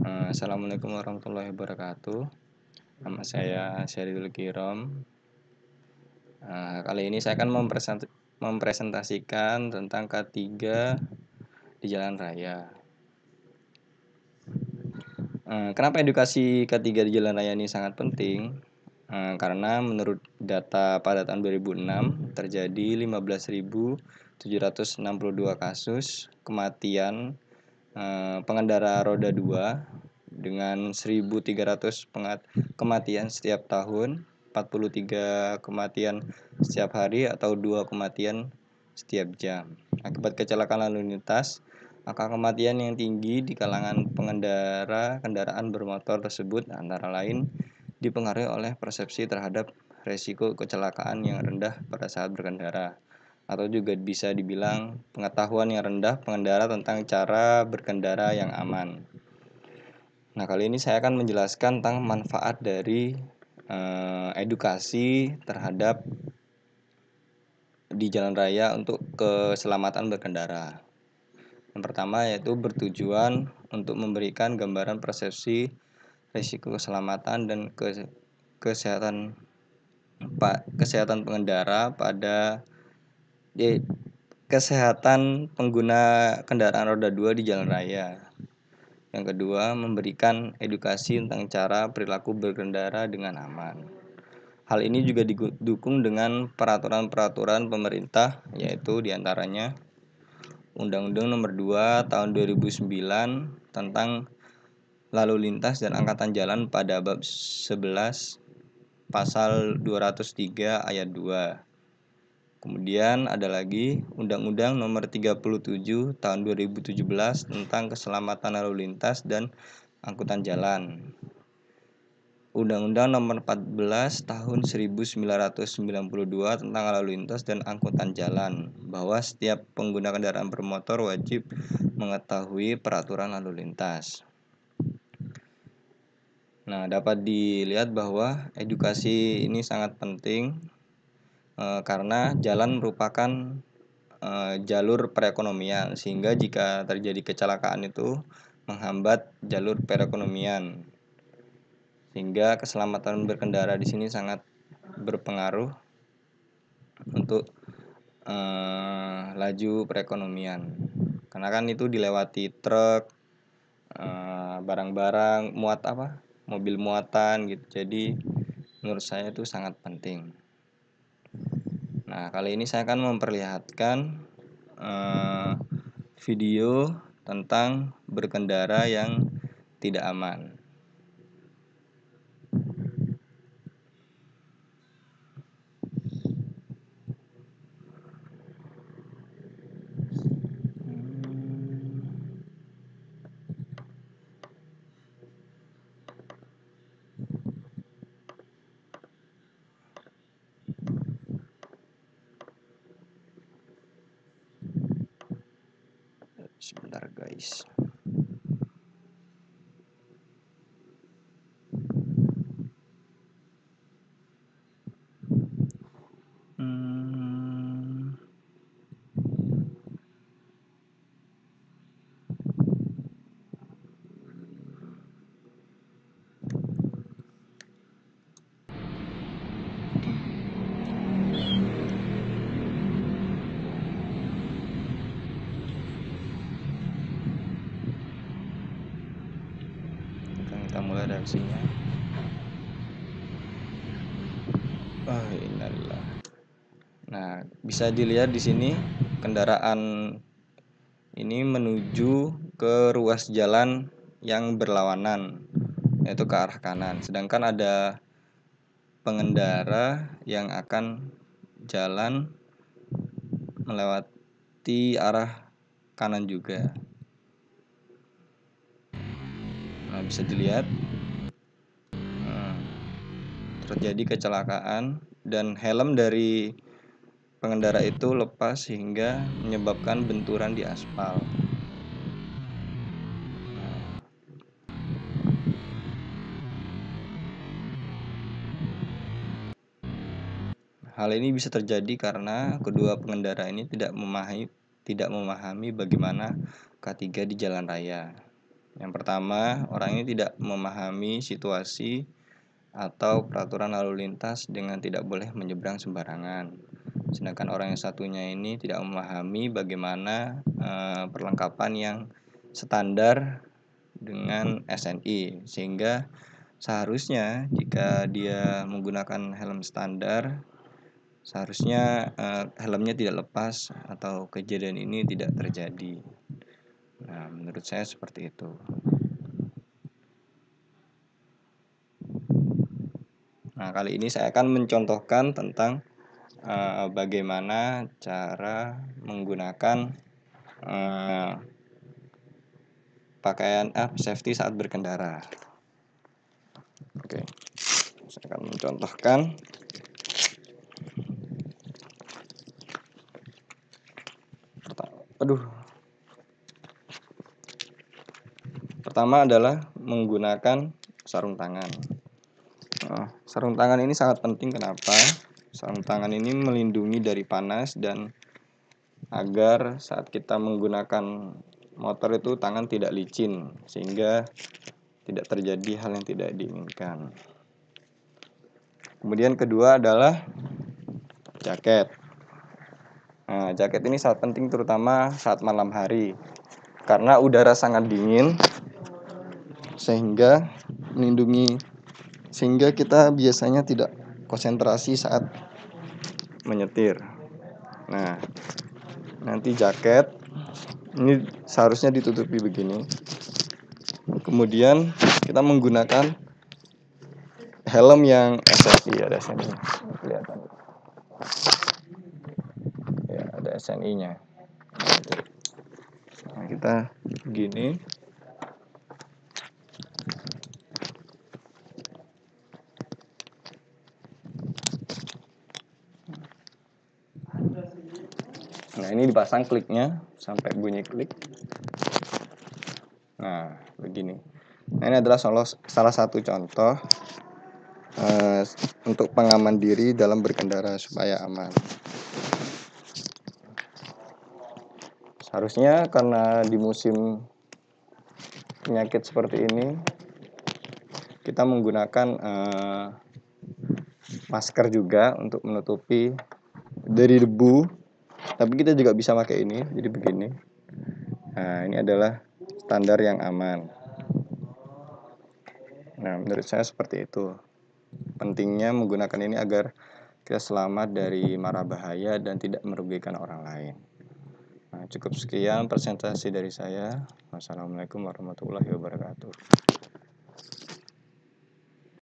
Assalamualaikum warahmatullahi wabarakatuh. Nama saya Syariful Kirom. Kali ini saya akan mempresentasikan tentang K3 di jalan raya. Kenapa edukasi K3 di jalan raya ini sangat penting? Karena menurut data pada tahun 2006 terjadi 15.762 kasus kematian pengendara roda 2 dengan 1.300 kematian setiap tahun, 43 kematian setiap hari atau 2 kematian setiap jam. Akibat kecelakaan lalu lintas, angka kematian yang tinggi di kalangan pengendara kendaraan bermotor tersebut antara lain dipengaruhi oleh persepsi terhadap resiko kecelakaan yang rendah pada saat berkendara, atau juga bisa dibilang pengetahuan yang rendah pengendara tentang cara berkendara yang aman. Nah, kali ini saya akan menjelaskan tentang manfaat dari edukasi terhadap di jalan raya untuk keselamatan berkendara. Yang pertama yaitu bertujuan untuk memberikan gambaran persepsi risiko keselamatan dan kesehatan pengendara pada kesehatan pengguna kendaraan roda 2 di jalan raya. Yang kedua, memberikan edukasi tentang cara perilaku berkendara dengan aman. Hal ini juga didukung dengan peraturan-peraturan pemerintah, yaitu diantaranya Undang-Undang Nomor 2 Tahun 2009 tentang Lalu Lintas dan Angkutan Jalan pada bab 11 Pasal 203 ayat 2. Kemudian ada lagi Undang-Undang Nomor 37 Tahun 2017 tentang Keselamatan Lalu Lintas dan Angkutan Jalan. Undang-Undang Nomor 14 Tahun 1992 tentang Lalu Lintas dan Angkutan Jalan, bahwa setiap pengguna kendaraan bermotor wajib mengetahui peraturan lalu lintas. Nah, dapat dilihat bahwa edukasi ini sangat penting karena jalan merupakan jalur perekonomian, sehingga jika terjadi kecelakaan itu menghambat jalur perekonomian, sehingga keselamatan berkendara di sini sangat berpengaruh untuk laju perekonomian, karena kan itu dilewati truk, barang-barang mobil muatan gitu. Jadi menurut saya itu sangat penting. Nah, kali ini saya akan memperlihatkan video tentang berkendara yang tidak aman. Sebentar guys. Kita mulai reaksinya. Innalillah. Nah, bisa dilihat di sini kendaraan ini menuju ke ruas jalan yang berlawanan, yaitu ke arah kanan. Sedangkan ada pengendara yang akan jalan melewati arah kanan juga. Nah, bisa dilihat terjadi kecelakaan dan helm dari pengendara itu lepas sehingga menyebabkan benturan di aspal. Hal ini bisa terjadi karena kedua pengendara ini tidak memahami bagaimana K3 di jalan raya. Yang pertama, orang ini tidak memahami situasi atau peraturan lalu lintas dengan tidak boleh menyeberang sembarangan. Sedangkan orang yang satunya ini tidak memahami bagaimana perlengkapan yang standar dengan SNI, sehingga seharusnya jika dia menggunakan helm standar, seharusnya helmnya tidak lepas atau kejadian ini tidak terjadi. Nah, menurut saya seperti itu. Nah, kali ini saya akan mencontohkan tentang bagaimana cara menggunakan pakaian safety saat berkendara. Oke, saya akan mencontohkan. Pertama adalah menggunakan sarung tangan. Nah, sarung tangan ini sangat penting. Kenapa? Sarung tangan ini melindungi dari panas dan agar saat kita menggunakan motor itu tangan tidak licin, sehingga tidak terjadi hal yang tidak diinginkan. Kemudian kedua adalah jaket. Nah, jaket ini sangat penting terutama saat malam hari, karena udara sangat dingin sehingga kita biasanya tidak konsentrasi saat menyetir. Nah, nanti jaket ini seharusnya ditutupi begini. Kemudian kita menggunakan helm yang SNI, ada SNI, kelihatan. Ya, ada SNI-nya. Nah, kita begini. Nah, ini dipasang kliknya sampai bunyi klik. Nah, begini. Nah, ini adalah salah satu contoh untuk pengaman diri dalam berkendara supaya aman. Seharusnya karena di musim penyakit seperti ini, kita menggunakan masker juga untuk menutupi dari debu. Tapi kita juga bisa pakai ini, jadi begini. Nah, ini adalah standar yang aman. Nah, menurut saya seperti itu. Pentingnya menggunakan ini agar kita selamat dari mara bahaya dan tidak merugikan orang lain. Nah, cukup sekian presentasi dari saya. Wassalamualaikum warahmatullahi wabarakatuh.